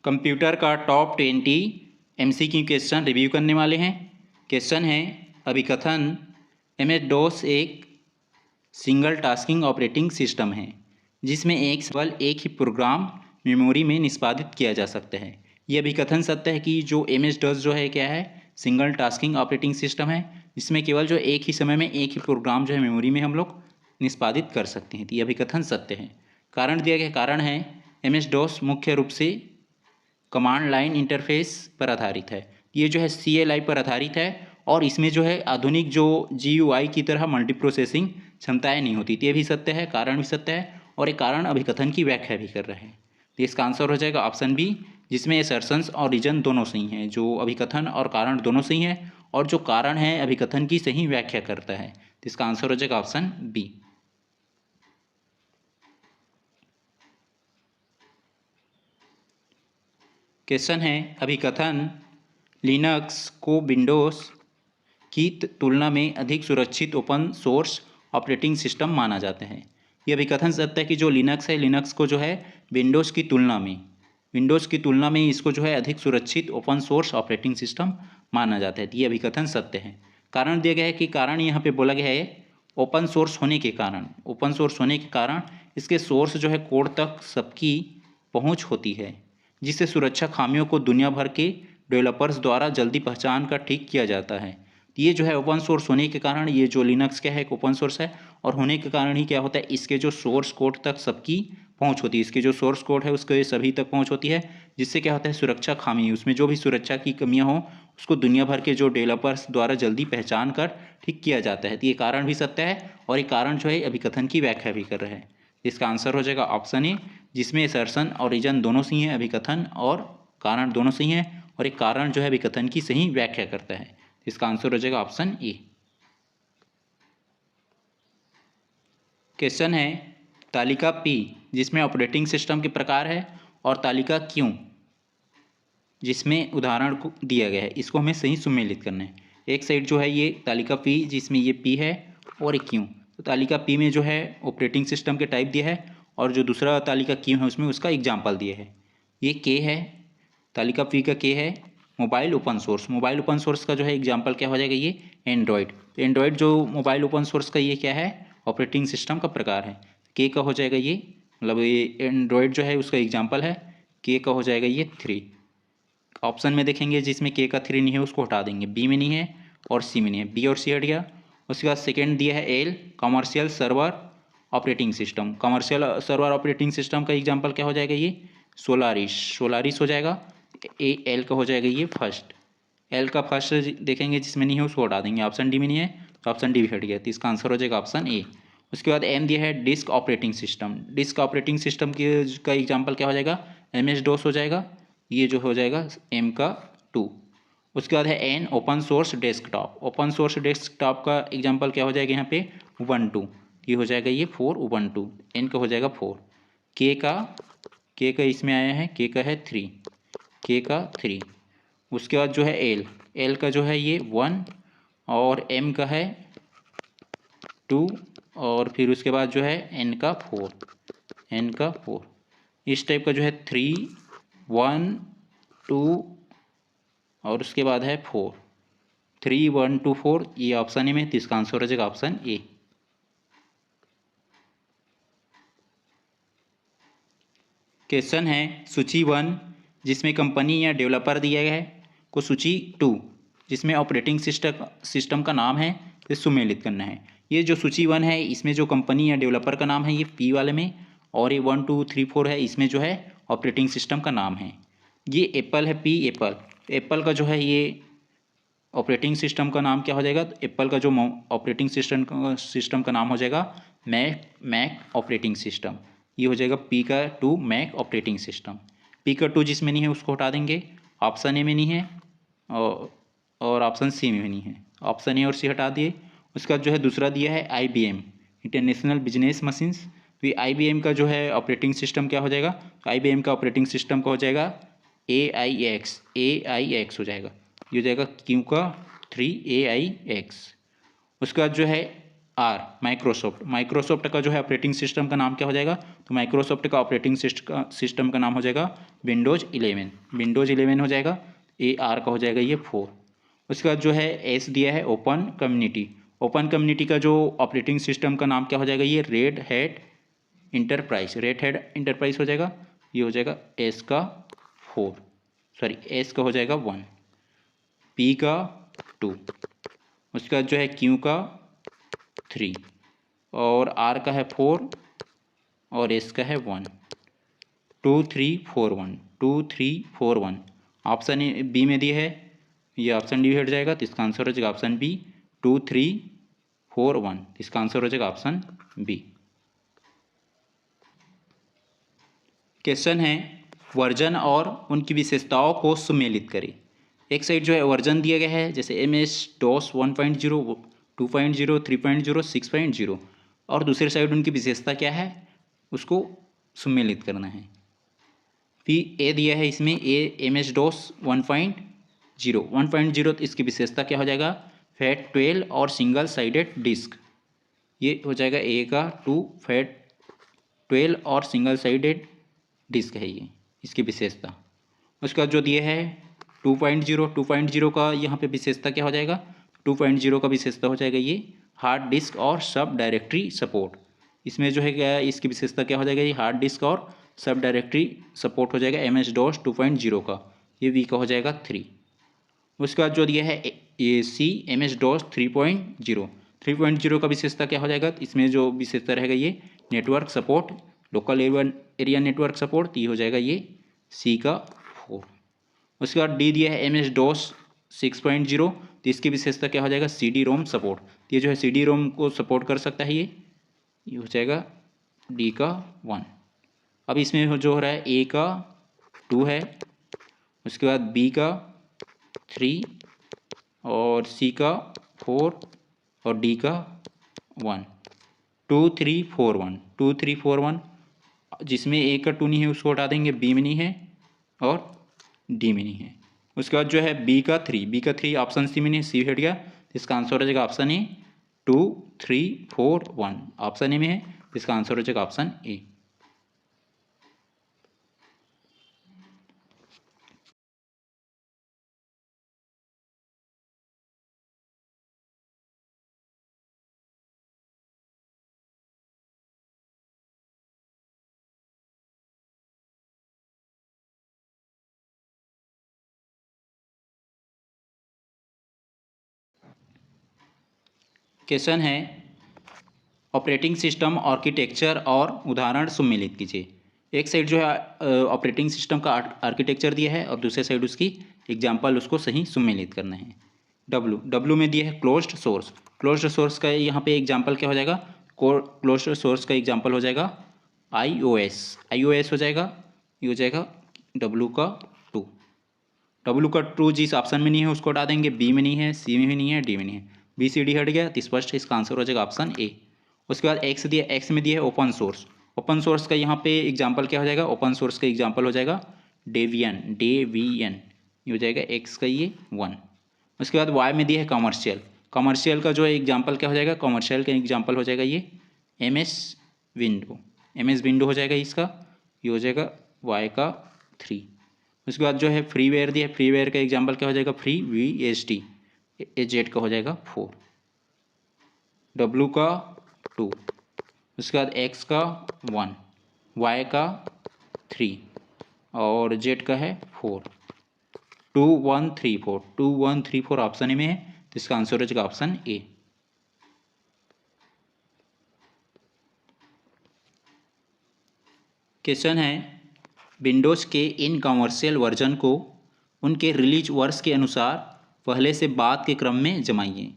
Computer का top 20 MCQ question review करने वाले हैं। क्वेश्चन है अभिकथन MS DOS एक सिंगल टास्किंग ऑपरेटिंग सिस्टम है जिसमें केवल एक ही प्रोग्राम मेमोरी में निष्पादित किया जा सकता है। ये अभिकथन सत्य है कि जो MS DOS जो है क्या है, सिंगल टास्किंग ऑपरेटिंग सिस्टम है जिसमें केवल जो एक ही समय में एक ही प्रोग्राम जो है मेमोरी में हम लोग निष्पादित कर सकते हैं। तो ये अभिकथन सत्य है। कारण दिया गया, कारण है MS DOS मुख्य रूप से कमांड लाइन इंटरफेस पर आधारित है। ये जो है CLI पर आधारित है और इसमें जो है आधुनिक जो GUI की तरह मल्टी प्रोसेसिंग क्षमताएं नहीं होती। ये भी सत्य है, कारण भी सत्य है और एक कारण अभिकथन की व्याख्या भी कर रहे हैं। तो इसका आंसर हो जाएगा ऑप्शन बी, जिसमें असर्शंस और रीजन दोनों सही हैं। जो अभिकथन और कारण दोनों सही हैं और जो कारण है अभिकथन की सही व्याख्या करता है। तो इसका आंसर हो जाएगा ऑप्शन बी। क्वेश्चन है अभिकथन लिनक्स को विंडोज़ की तुलना में अधिक सुरक्षित ओपन सोर्स ऑपरेटिंग सिस्टम माना जाता है। यह अभिकथन सत्य है कि जो लिनक्स है, लिनक्स को जो है विंडोज़ की तुलना में इसको जो है अधिक सुरक्षित ओपन सोर्स ऑपरेटिंग सिस्टम माना जाता है। तो ये अभिकथन सत्य है। कारण दिया गया है कि कारण यहाँ पे बोला गया है ओपन सोर्स होने के कारण इसके सोर्स जो है कोड तक सबकी पहुँच होती है, जिससे सुरक्षा खामियों को दुनिया भर के डेवलपर्स द्वारा जल्दी पहचान कर ठीक किया जाता है। ये जो है ओपन सोर्स होने के कारण, ये जो लिनक्स क्या है एक ओपन सोर्स है और होने के कारण ही क्या होता है, इसके जो सोर्स कोड तक सबकी पहुंच होती है। इसके जो सोर्स कोड है उसके सभी तक पहुंच होती है, जिससे क्या होता है सुरक्षा खामी, उसमें जो भी सुरक्षा की कमियां हो उसको दुनिया भर के जो डेवलपर्स द्वारा जल्दी पहचान कर ठीक किया जाता है। तो ये कारण भी सत्य है और ये कारण जो है अभिकथन की व्याख्या भी कर रहे हैं। इसका आंसर हो जाएगा ऑप्शन ए, जिसमें असर्शन और रीजन दोनों सही हैं, अभिकथन और कारण दोनों सही हैं और एक कारण जो है अभिकथन की सही व्याख्या करता है। इसका आंसर हो जाएगा ऑप्शन ए। क्वेश्चन है तालिका P जिसमें ऑपरेटिंग सिस्टम के प्रकार है और तालिका Q जिसमें उदाहरण को दिया गया है, इसको हमें सही सुमेलित करना है। एक साइड जो है ये तालिका P जिसमें ये P है और एक Q। तो तालिका P में जो है ऑपरेटिंग सिस्टम के टाइप दिया है और जो दूसरा तालिका Q है उसमें उसका एग्जाम्पल दिया है। ये K है, तालिका P का K है मोबाइल ओपन सोर्स का जो है एग्जाम्पल क्या हो जाएगा, ये एंड्रॉयड। तो एंड्रॉयड जो मोबाइल ओपन सोर्स का ये क्या है, ऑपरेटिंग सिस्टम का प्रकार है। K का हो जाएगा ये, मतलब ये एंड्रॉयड जो है उसका एग्जाम्पल है। K का हो जाएगा ये 3। ऑप्शन में देखेंगे जिसमें K का 3 नहीं है उसको हटा देंगे, B में नहीं है और C में नहीं है, B और C हट गया। उसके बाद सेकेंड दिया है L commercial server operating system. Commercial server operating system का एग्जाम्पल क्या हो जाएगा, ये सोलारिस हो जाएगा। L का हो जाएगा ये फर्स्ट, L का फर्स्ट देखेंगे जिसमें नहीं है उसको हटा देंगे, ऑप्शन डी में नहीं है तो ऑप्शन डी भी हट गया। तो इसका आंसर हो जाएगा ऑप्शन ए। उसके बाद M दिया है डिस्क ऑपरेटिंग सिस्टम का एग्जाम्पल क्या हो जाएगा, MS DOS हो जाएगा, ये जो हो जाएगा M का 2। उसके बाद है N ओपन सोर्स डेस्कटॉप का एग्जाम्पल क्या हो जाएगा यहाँ पे Ubuntu, ये हो जाएगा ये 4 Ubuntu, N का हो जाएगा 4। K का इसमें आया है, K का है 3। उसके बाद जो है L का जो है ये 1 और M का है 2 और फिर उसके बाद जो है N का 4। इस टाइप का जो है 3 1 2 और उसके बाद है 4, 3 1 2 4, ये ऑप्शन ए में। तो इसका आंसर हो जाएगा ऑप्शन ए। क्वेश्चन है सूची 1 जिसमें कंपनी या डेवलपर दिया गया है को सूची 2 जिसमें ऑपरेटिंग सिस्टम का नाम है तो सुमेलित करना है। ये जो सूची 1 है इसमें जो कंपनी या डेवलपर का नाम है ये P वाले में, और ये 1 2 3 4 है इसमें जो है ऑपरेटिंग सिस्टम का नाम है। ये एप्पल है, P एप्पल का जो है ये ऑपरेटिंग सिस्टम का नाम क्या हो जाएगा, तो एप्पल का जो ऑपरेटिंग सिस्टम का नाम हो जाएगा मैक ऑपरेटिंग सिस्टम। ये हो जाएगा P का 2 मैक ऑपरेटिंग सिस्टम। P का 2 जिसमें नहीं है उसको हटा देंगे, ऑप्शन ए में नहीं है और ऑप्शन सी में नहीं है, ऑप्शन ए और सी हटा दिए। उसका जो है दूसरा दिया है IBM इंटरनेशनल बिजनेस मशीन्स। तो ये IBM का जो है ऑपरेटिंग सिस्टम क्या हो जाएगा, तो IBM का ऑपरेटिंग सिस्टम का हो जाएगा AIX हो जाएगा, ये हो जाएगा Q का 3 AIX। उसके बाद जो है आर माइक्रोसॉफ्ट का जो है ऑपरेटिंग सिस्टम का नाम क्या हो जाएगा, तो माइक्रोसॉफ्ट का ऑपरेटिंग सिस्टम का नाम हो जाएगा विंडोज़ 11 हो जाएगा। ए आर का हो जाएगा ये 4। उसके बाद जो है एस दिया है ओपन कम्युनिटी का जो ऑपरेटिंग सिस्टम का नाम क्या हो जाएगा, ये रेड हैट इंटरप्राइज हो जाएगा। ये हो जाएगा एस का 4, सॉरी एस का हो जाएगा 1, पी का 2, उसके बाद जो है क्यू का 3 और आर का है 4 और एस का है 1। 2 3 4 1 2 3 4 1 ऑप्शन बी में दिया है, ये ऑप्शन डी हट जाएगा, तो इसका आंसर हो जाएगा ऑप्शन बी 2 3 4 1। इसका आंसर हो जाएगा ऑप्शन बी। क्वेश्चन है वर्जन और उनकी विशेषताओं को सुमेलित करें। एक साइड जो है वर्जन दिया गया है जैसे MS DOS 1.0 2.0 3.0 6.0 और दूसरी साइड उनकी विशेषता क्या है उसको सुमेलित करना है। फिर ए दिया है इसमें MS DOS 1.0 तो इसकी विशेषता क्या हो जाएगा, फैट 12 और सिंगल साइडेड डिस्क, ये हो जाएगा ए का 2 फैट 12 और सिंगल साइडेड डिस्क है ये इसकी विशेषता। उसका जो दिया है 2.0 का यहाँ पे विशेषता क्या हो जाएगा, 2.0 का विशेषता हो जाएगा ये हार्ड डिस्क और सब डायरेक्टरी सपोर्ट। इसमें जो है क्या इसकी विशेषता क्या हो जाएगा, ये हार्ड डिस्क और सब डायरेक्टरी सपोर्ट हो जाएगा MS DOS 2.0 का, ये वी का हो जाएगा 3। उसके बाद जो दिया है ये सी MS DOS 3.0 का विशेषता क्या हो जाएगा, इसमें जो विशेषता रहेगा ये network support local area network support, ये हो जाएगा ये सी का 4। उसके बाद डी दिया है MS DOS 6.0 तो इसकी विशेषता क्या हो जाएगा, CD-ROM सपोर्ट, ये जो है CD-ROM को सपोर्ट कर सकता है, ये हो जाएगा डी का 1। अब इसमें जो हो रहा है ए का 2 है, उसके बाद बी का 3 और सी का 4 और डी का 1। 2 3 4 1 2 3 4 1 जिसमें ए का 2 नहीं है उसको हटा देंगे, बी में नहीं है और डी में नहीं है। उसके बाद जो है बी का 3 ऑप्शन सी में नहीं, सी हट गया, इसका आंसर हो जाएगा ऑप्शन ए 2 3 4 1 ऑप्शन ए में है, इसका आंसर हो जाएगा ऑप्शन ए। क्वेश्चन है ऑपरेटिंग सिस्टम आर्किटेक्चर और उदाहरण सम्मिलित कीजिए। एक साइड जो है ऑपरेटिंग सिस्टम का आर्किटेक्चर दिया है और दूसरे साइड उसकी एग्जांपल उसको सही सम्मिलित करना है। डब्ल्यू में दिया है क्लोज्ड सोर्स का यहाँ पे एग्जांपल क्या हो जाएगा, क्लोज्ड सोर्स का एग्जांपल हो जाएगा iOS हो जाएगा, ये हो जाएगा डब्ल्यू का 2 जिस ऑप्शन में नहीं है उसको हटा देंगे, बी में नहीं है, सी में भी नहीं है, डी में नहीं है, बी सी डी हट गया तो स्पष्ट इसका आंसर हो जाएगा ऑप्शन ए। उसके बाद एक्स में दिया है ओपन सोर्स का यहाँ पे एग्जांपल क्या हो जाएगा, ओपन सोर्स का एग्जांपल हो जाएगा डेवियन ये हो जाएगा एक्स का ये 1। उसके बाद वाई में दिया है कमर्शियल का जो एग्जांपल क्या हो जाएगा, कमर्शियल का एग्जांपल हो जाएगा ये MS विंडो हो जाएगा इसका, ये हो जाएगा वाई का 3। उसके बाद जो है फ्रीवेयर दिया है, फ्रीवेयर का एग्जांपल क्या हो जाएगा, FreeBSD जेड का हो जाएगा 4, डब्ल्यू का 2, उसके बाद एक्स का 1, वाई का 3 और जेड का है 4। 2 1 3 4 ऑप्शन ए में है, तो इसका आंसर हो जाएगा ऑप्शन ए। क्वेश्चन है विंडोज़ के इन कमर्शियल वर्जन को उनके रिलीज वर्ष के अनुसार पहले से बाद के क्रम में जमाइए।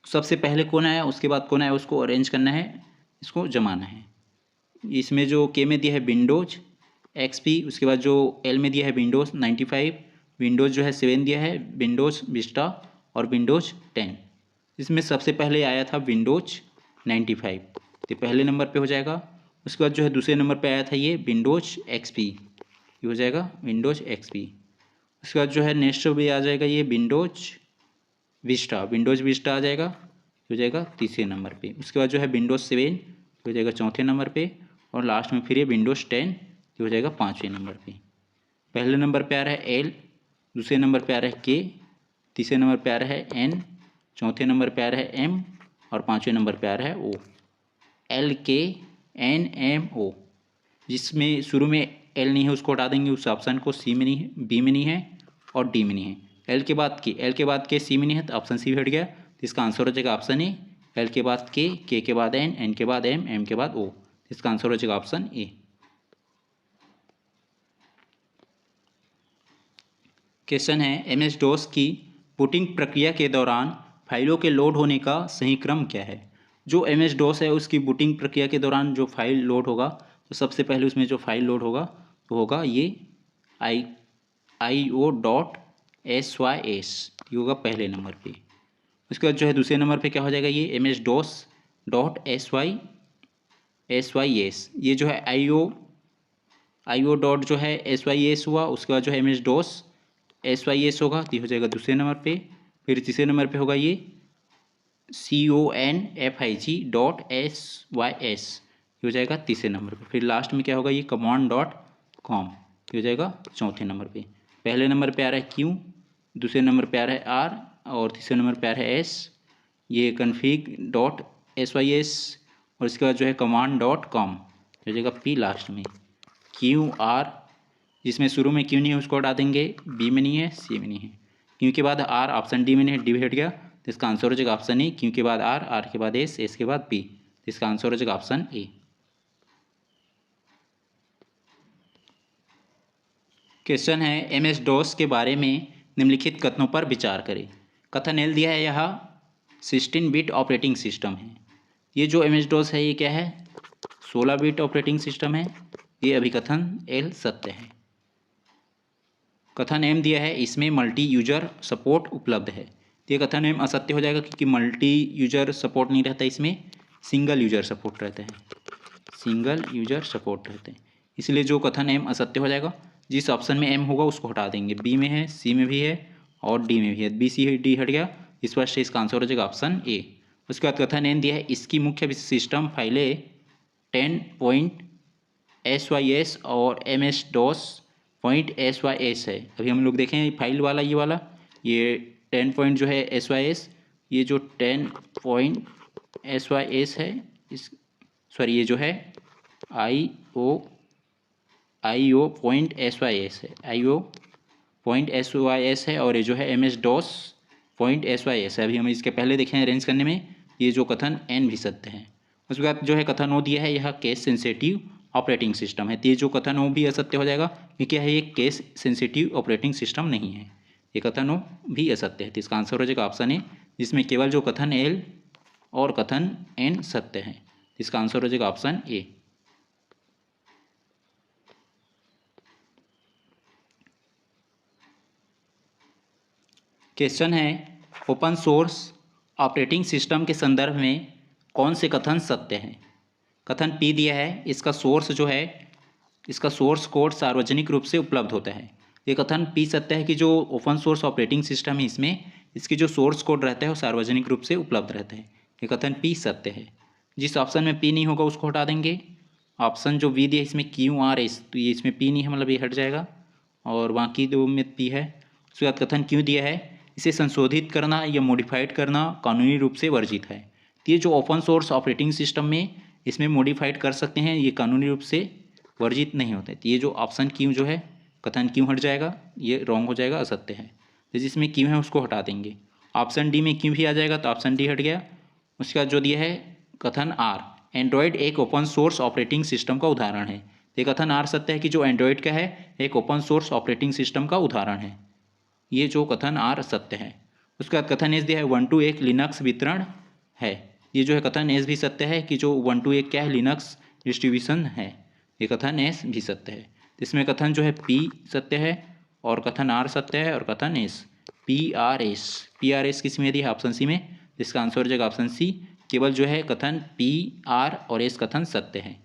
सबसे पहले कौन आया उसके बाद कौन आया उसको अरेंज करना है, इसको जमाना है। इसमें जो के में दिया है विंडोज XP, उसके बाद जो एल में दिया है विंडोज़ 95, विंडोज़ जो है 7 दिया है विंडोज़ विस्टा और विंडोज़ 10। इसमें सबसे पहले आया था विंडोज़ 95 तो पहले नंबर पे हो जाएगा। उसके बाद जो है दूसरे नंबर पे आया था ये विंडोज़ XP, ये हो जाएगा विंडोज़ XP। उसके बाद जो है नेक्स्ट भी आ जाएगा ये विंडोज़ विस्टा आ जाएगा। हो जाएगा तीसरे नंबर पे। उसके बाद जो है विंडोज़ 7 हो जाएगा चौथे नंबर पे, और लास्ट में फिर ये विंडोज़ 10 हो जाएगा पाँचवें नंबर पे। पहले नंबर पे आ रहा है एल, दूसरे नंबर पे आ रहा है के, तीसरे नंबर पे आ रहा है एन, चौथे नंबर पे आ रहा है एम, और पाँचवें नंबर पे आ रहा है ओ। LKNMO, जिसमें शुरू में एल नहीं है उसको हटा देंगे, उस ऑप्शन को। सी में नहीं है, बी में नहीं है, और डी में नहीं है। एल के बाद के सी में नहीं है तो ऑप्शन सी भी हट गया, तो इसका आंसर हो जाएगा ऑप्शन ए। एल के बाद के के बाद एन के बाद एम के बाद ओ, इसका आंसर हो जाएगा ऑप्शन ए। क्वेश्चन है MS DOS की बूटिंग प्रक्रिया के दौरान फाइलों के लोड होने का सही क्रम क्या है। जो MS DOS है उसकी बूटिंग प्रक्रिया के दौरान जो फाइल लोड होगा, तो सबसे पहले उसमें जो फाइल लोड होगा तो होगा ये IO.SYS, ये होगा पहले नंबर पे। उसके बाद जो है दूसरे नंबर पे क्या हो जाएगा, ये MS DOS .SYS, ये जो है IO डॉट जो है SYS हुआ। उसके बाद जो है MS DOS SYS होगा, तो ये हो जाएगा दूसरे नंबर पे। फिर तीसरे नंबर पे होगा ये CONFIG.SYS, ये हो जाएगा तीसरे नंबर पे। फिर लास्ट में क्या होगा, ये command.com, ये हो जाएगा चौथे नंबर पे। पहले नंबर पे आ रहा है Q, दूसरे नंबर पे आ रहा है R, और तीसरे नंबर पे आ रहा है S, ये config.sys, और इसके बाद जो है command.com, हो जाएगा P लास्ट में। QR, जिसमें शुरू में क्यू नहीं है उसको हटा देंगे, बी में नहीं है, सी में नहीं है। क्यू के बाद आर, ऑप्शन डी में नहीं है, डी भी हट गया, तो इसका आंसर हो जाएगा ऑप्शन ए। क्यू के बाद आर, आर के बाद एस, एस के बाद बी, तो इसका आंसर हो जाएगा ऑप्शन ए। क्वेश्चन है MS DOS के बारे में निम्नलिखित कथनों पर विचार करें। कथन एल दिया है, यह 16 बिट ऑपरेटिंग सिस्टम है। ये जो MS DOS है ये क्या है, 16 बिट ऑपरेटिंग सिस्टम है। ये अभिकथन एल सत्य है। कथन एम दिया है, इसमें मल्टी यूजर सपोर्ट उपलब्ध है। तो ये कथन एम असत्य हो जाएगा, क्योंकि मल्टी यूजर सपोर्ट नहीं रहता, इसमें सिंगल यूजर सपोर्ट रहता है, सिंगल यूजर सपोर्ट रहते हैं। इसलिए जो कथन एम असत्य हो जाएगा। जिस ऑप्शन में एम होगा उसको हटा देंगे, बी में है, सी में भी है, और डी में भी है। बी सी डी हट गया, इस पर से इसका आंसर हो जाएगा ऑप्शन ए। उसके बाद कथन एन दिया है, इसकी मुख्य सिस्टम फाइलें 10.SYS और MS DOS .SYS है। अभी हम लोग देखें फाइल वाला, ये वाला, ये 10 पॉइंट जो है SYS, ये जो 10.SYS है, इस सॉरी ये जो है IO.SYS है, IO.SYS है, और ये जो है MS DOS .SYS है। अभी हम इसके पहले देखें अरेंज करने में, ये जो कथन एन भी सत्य है। उसके बाद जो है कथन ओ दिया है, यह केस सेंसिटिव ऑपरेटिंग सिस्टम है। तो ये जो कथन ओ भी असत्य हो जाएगा, क्योंकि यह एक केस सेंसिटिव ऑपरेटिंग सिस्टम नहीं है। ये कथन ओ भी असत्य है, तो इसका आंसर हो जाएगा ऑप्शन ए, जिसमें केवल जो कथन एल और कथन एन सत्य है। इसका आंसर हो जाएगा ऑप्शन ए। क्वेश्चन है, ओपन सोर्स ऑपरेटिंग सिस्टम के संदर्भ में कौन से कथन सत्य हैं। कथन पी दिया है, इसका सोर्स जो है, इसका सोर्स कोड सार्वजनिक रूप से उपलब्ध होता है। ये कथन पी सत्य है कि जो ओपन सोर्स ऑपरेटिंग सिस्टम है इसमें इसकी जो सोर्स कोड रहता है वो सार्वजनिक रूप से उपलब्ध रहता है। ये कथन पी सत्य है। जिस ऑप्शन में पी नहीं होगा उसको हटा देंगे। ऑप्शन जो वी दिया है इसमें QRS, तो ये इसमें पी नहीं है, मतलब ये हट जाएगा, और बाकी दो में पी है। उसके बाद कथन क्यों दिया है, इसे संशोधित करना या मॉडिफाइड करना कानूनी रूप से वर्जित है। तो ये जो ओपन सोर्स ऑपरेटिंग सिस्टम में इसमें मॉडिफाइड कर सकते हैं, ये कानूनी रूप से वर्जित नहीं होते। तो ये जो ऑप्शन क्यों जो है, कथन क्यों हट जाएगा, ये रॉन्ग हो जाएगा, असत्य है। तो जिसमें क्यों है उसको हटा देंगे। ऑप्शन डी में क्यों भी आ जाएगा, तो ऑप्शन डी हट गया। उसके बाद जो दिया है कथन आर, एंड्रॉयड एक ओपन सोर्स ऑपरेटिंग सिस्टम का उदाहरण है। ये कथन आर सत्य है कि जो एंड्रॉयड का है एक ओपन सोर्स ऑपरेटिंग सिस्टम का उदाहरण है। ये जो कथन आर सत्य है। उसके बाद कथन एस दिया है 1 to 1 लिनक्स वितरण है। ये जो है कथन एस भी सत्य है कि जो 1 to 1 क्या है, लिनक्स डिस्ट्रीब्यूशन है। ये कथन एस भी सत्य है। इसमें कथन जो है पी सत्य है, और कथन आर सत्य है, और कथन एस PRS किस में दिया है, ऑप्शन सी में। इसका आंसर हो जाएगा ऑप्शन सी। केवल जो है कथन PR और एस कथन सत्य है।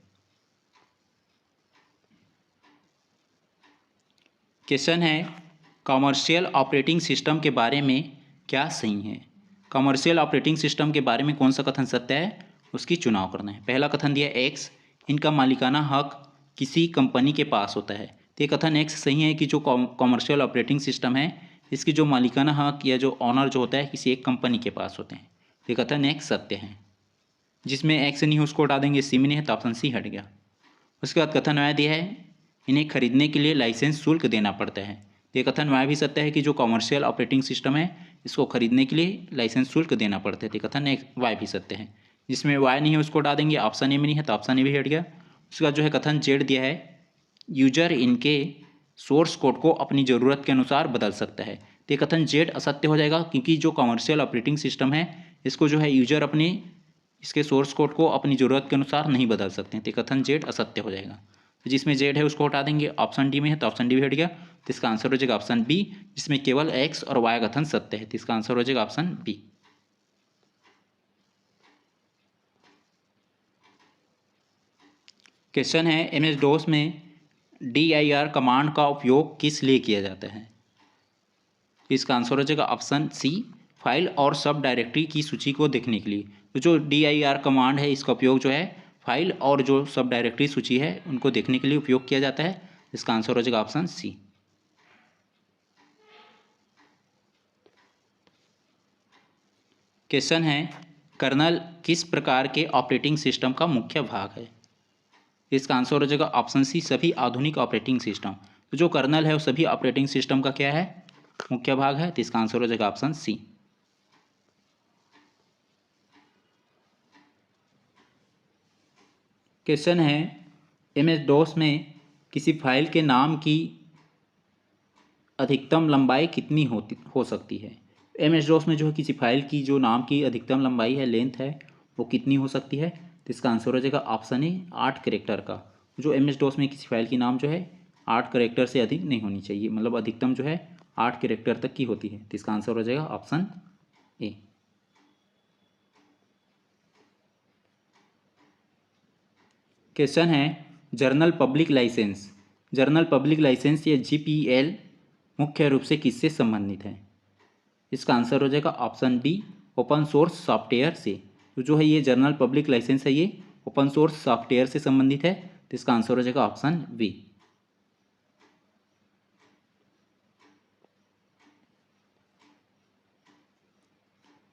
क्वेश्चन है, कॉमर्शियल ऑपरेटिंग सिस्टम के बारे में क्या सही है। कमर्शियल ऑपरेटिंग सिस्टम के बारे में कौन सा कथन सत्य है, उसकी चुनाव करना है। पहला कथन दिया एक्स, इनका मालिकाना हक किसी कंपनी के पास होता है। तो ये कथन एक्स सही है कि जो कमर्शियल ऑपरेटिंग सिस्टम है इसकी जो मालिकाना हक या जो ऑनर जो होता है किसी एक कंपनी के पास होते हैं। तो ये कथन एक्स सत्य है। जिसमें एक्स नहीं है उसको हटा देंगे, सी में नहीं है तो ऑप्शन सी हट गया। उसके बाद कथन वाय दिया है, इन्हें खरीदने के लिए लाइसेंस शुल्क देना पड़ता है। तो ये कथन वाय भी सत्य है कि जो कमर्शियल ऑपरेटिंग सिस्टम है इसको खरीदने के लिए लाइसेंस शुल्क देना पड़ता है। तो कथन वाय भी सत्य है। जिसमें वाय नहीं है उसको हटा देंगे, ऑप्शन ए में नहीं है तो ऑप्शन ए भी हट गया। उसके बाद जो है कथन जेड दिया है, यूजर इनके सोर्स कोड को अपनी ज़रूरत के अनुसार बदल सकता है। तो ये कथन जेड असत्य हो जाएगा, क्योंकि जो कमर्शियल ऑपरेटिंग सिस्टम है इसको जो है यूजर अपने इसके सोर्स कोड को अपनी ज़रूरत के अनुसार नहीं बदल सकते हैं। तो कथन जेड असत्य हो जाएगा। तो जिसमें जेड है उसको हटा देंगे, ऑप्शन डी में है तो ऑप्शन डी भी हट गया। तो इसका आंसर हो जाएगा ऑप्शन बी, जिसमें केवल एक्स और वाई कथन सत्य है। तो इसका आंसर हो जाएगा ऑप्शन बी। क्वेश्चन है, एमएस डोस में dir कमांड का उपयोग किस लिए किया जाता है। इसका आंसर हो जाएगा ऑप्शन सी, फाइल और सब डायरेक्टरी की सूची को देखने के लिए। तो जो dir कमांड है इसका उपयोग जो है फाइल और जो सब डायरेक्टरी सूची है उनको देखने के लिए उपयोग किया जाता है। इसका आंसर हो जाएगा ऑप्शन सी। क्वेश्चन है, कर्नल किस प्रकार के ऑपरेटिंग सिस्टम का मुख्य भाग है। इसका आंसर हो जाएगा ऑप्शन सी, सभी आधुनिक ऑपरेटिंग सिस्टम। तो जो कर्नल है वो सभी ऑपरेटिंग सिस्टम का क्या है, मुख्य भाग है। तो इसका आंसर हो जाएगा ऑप्शन सी। क्वेश्चन है, एमएस डॉस में किसी फाइल के नाम की अधिकतम लंबाई कितनी हो सकती है। एमएस डॉस में जो है किसी फाइल की जो नाम की अधिकतम लंबाई है, लेंथ है, वो कितनी हो सकती है। तो इसका आंसर हो जाएगा ऑप्शन ए, 8 कैरेक्टर का। जो एमएस डॉस में किसी फाइल की नाम जो है 8 कैरेक्टर से अधिक नहीं होनी चाहिए, मतलब अधिकतम जो है 8 कैरेक्टर तक की होती है। तो इसका आंसर हो जाएगा ऑप्शन ए। क्वेश्चन है, general public licence, general public licence या जीपीएल मुख्य रूप से किससे संबंधित है। इसका आंसर हो जाएगा option D, open source software से। तो जो है ये जर्नल पब्लिक लाइसेंस है ये ओपन सोर्स सॉफ्टवेयर से संबंधित है। तो इसका आंसर हो जाएगा ऑप्शन बी।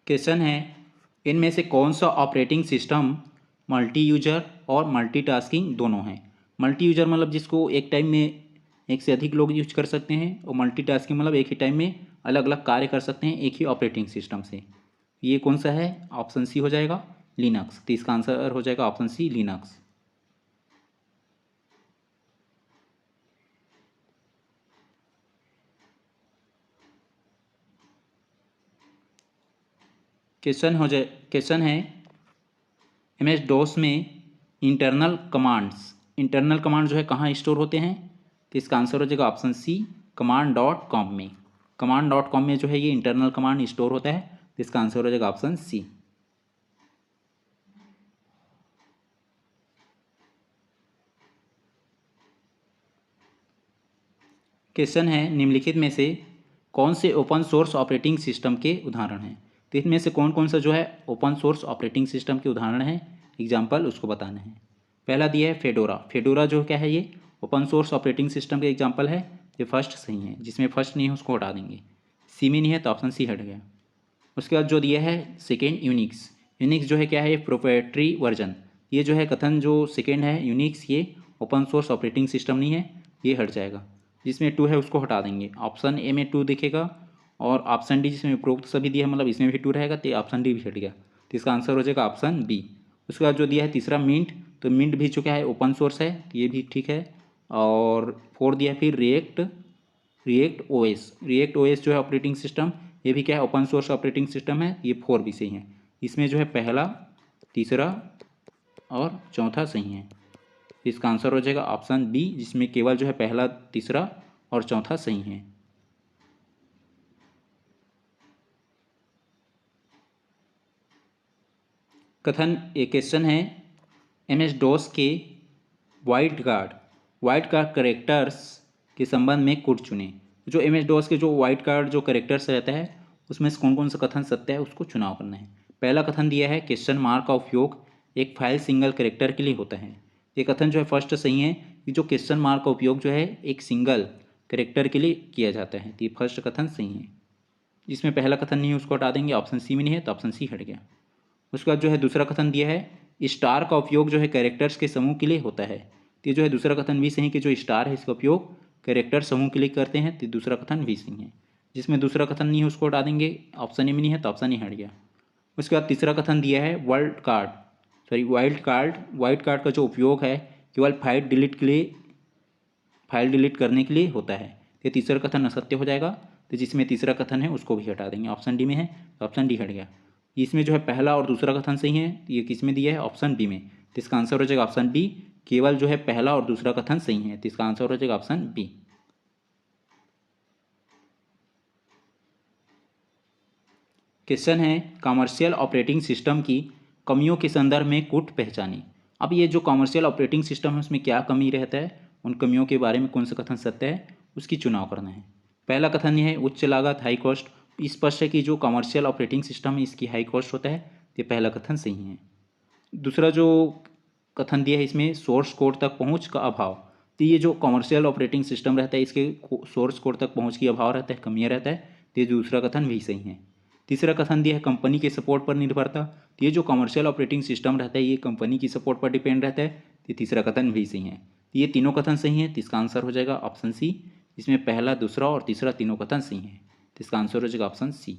क्वेश्चन है, इनमें से कौन सा ऑपरेटिंग सिस्टम मल्टी यूजर और मल्टीटास्किंग दोनों है। मल्टी यूजर मतलब जिसको एक टाइम में एक से अधिक लोग यूज कर सकते हैं, और मल्टीटास्किंग मतलब एक ही टाइम में अलग अलग कार्य कर सकते हैं एक ही ऑपरेटिंग सिस्टम से। ये कौन सा है, ऑप्शन सी हो जाएगा, लिनक्स। तो इसका आंसर हो जाएगा ऑप्शन सी, लिनक्स। क्वेश्चन है, एमएस डॉस में इंटरनल कमांड जो है कहाँ स्टोर होते हैं। तो इसका आंसर हो जाएगा ऑप्शन सी, command.com में। command.com में जो है ये इंटरनल कमांड स्टोर होता है। तो इसका आंसर हो जाएगा ऑप्शन सी। क्वेश्चन है, निम्नलिखित में से कौन से ओपन सोर्स ऑपरेटिंग सिस्टम के उदाहरण हैं। तो इनमें से कौन कौन सा जो है ओपन सोर्स ऑपरेटिंग सिस्टम के उदाहरण हैं, एग्जाम्पल उसको बताना है। पहला दिया है फेडोरा। फेडोरा जो क्या है ये ओपन सोर्स ऑपरेटिंग सिस्टम के एग्जाम्पल है। ये फर्स्ट सही है, जिसमें फर्स्ट नहीं है उसको हटा देंगे, सी में नहीं है तो ऑप्शन सी हट गया। उसके बाद जो दिया है सेकेंड, यूनिक्स। यूनिक्स जो है क्या है, ये प्रोप्राइटरी वर्जन। ये जो है कथन जो सेकेंड है यूनिक्स, ये ओपन सोर्स ऑपरेटिंग सिस्टम नहीं है, ये हट जाएगा। जिसमें 2 है उसको हटा देंगे, ऑप्शन ए में 2 दिखेगा, और ऑप्शन डी जिसमें उपरोक्त सभी दिया है मतलब इसमें भी 2 रहेगा, तो ऑप्शन डी भी हट गया। तो इसका आंसर हो जाएगा ऑप्शन बी। उसके बाद जो दिया है तीसरा मिंट, तो मिंट भी जो क्या है ओपन सोर्स है, तो ये भी ठीक है। और 4 दिया है फिर रिएक्ट ओएस जो है ऑपरेटिंग सिस्टम, ये भी क्या है ओपन सोर्स ऑपरेटिंग सिस्टम है, ये 4 भी सही है। इसमें जो है पहला, तीसरा और चौथा सही है। इसका आंसर हो जाएगा ऑप्शन बी, जिसमें केवल जो है पहला, तीसरा और चौथा सही है। कथन एक क्वेश्चन है, एमएस डॉस के वाइट कार्ड करेक्टर्स के संबंध में कोड चुनें। जो एमएस डॉस के जो वाइट कार्ड जो करेक्टर्स रहता है उसमें से कौन कौन सा कथन सत्य है उसको चुनाव करना है। पहला कथन दिया है क्वेश्चन मार्क का उपयोग एक फाइल सिंगल कैरेक्टर के लिए होता है। ये कथन जो है फर्स्ट सही है कि जो क्वेश्चन मार्क का उपयोग जो है एक सिंगल कैरेक्टर के लिए किया जाता है, तो ये फर्स्ट कथन सही है। जिसमें पहला कथन नहीं है उसको हटा देंगे, ऑप्शन सी में नहीं है तो ऑप्शन सी हट गया। उसके बाद जो है दूसरा कथन दिया है स्टार का उपयोग जो है कैरेक्टर्स के समूह के लिए होता है, तो ये जो है दूसरा कथन भी सही है कि जो स्टार है इसका उपयोग कैरेक्टर समूह के लिए करते हैं, तो दूसरा कथन भी सही है। जिसमें दूसरा कथन नहीं है उसको हटा देंगे, ऑप्शन ए में नहीं है तो ऑप्शन ए हट गया। उसके बाद तीसरा कथन दिया है वाइल्ड कार्ड का जो उपयोग है केवल फाइल डिलीट करने के लिए होता है, तो तीसरा कथन असत्य हो जाएगा। तो जिसमें तीसरा कथन है उसको भी हटा देंगे, ऑप्शन डी में है तो ऑप्शन डी हट गया। इसमें जो है पहला और दूसरा कथन सही है, ये किस में दिया है, ऑप्शन बी में, तो इसका आंसर हो जाएगा ऑप्शन बी। केवल जो है पहला और दूसरा कथन सही है, तो इसका आंसर हो जाएगा ऑप्शन बी। क्वेश्चन है कमर्शियल ऑपरेटिंग सिस्टम की कमियों के संदर्भ में कूट पहचानी। अब ये जो कमर्शियल ऑपरेटिंग सिस्टम है उसमें क्या कमी रहता है, उन कमियों के बारे में कौन सा कथन सत्य है उसकी चुनाव करना है। पहला कथन ये है उच्च लागत हाई कॉस्ट, स्पष्ट है कि जो कमर्शियल ऑपरेटिंग सिस्टम है इसकी हाई कॉस्ट होता है, ये पहला कथन सही है। दूसरा जो कथन दिया है इसमें सोर्स कोड तक पहुंच का अभाव, तो ये जो कमर्शियल ऑपरेटिंग सिस्टम रहता है इसके सोर्स कोड तक पहुंच की अभाव रहता है, कमियाँ रहता है, तो ये दूसरा कथन भी सही है। तीसरा कथन दिया है कंपनी के सपोर्ट पर निर्भरता, तो ये जो कमर्शियल ऑपरेटिंग सिस्टम रहता है ये कंपनी की सपोर्ट पर डिपेंड रहता है, तो तीसरा कथन भी सही है। तो ये तीनों कथन सही है, तो इसका आंसर हो जाएगा ऑप्शन सी। इसमें पहला दूसरा और तीसरा तीनों कथन सही है, तो इसका आंसर हो जाएगा ऑप्शन सी।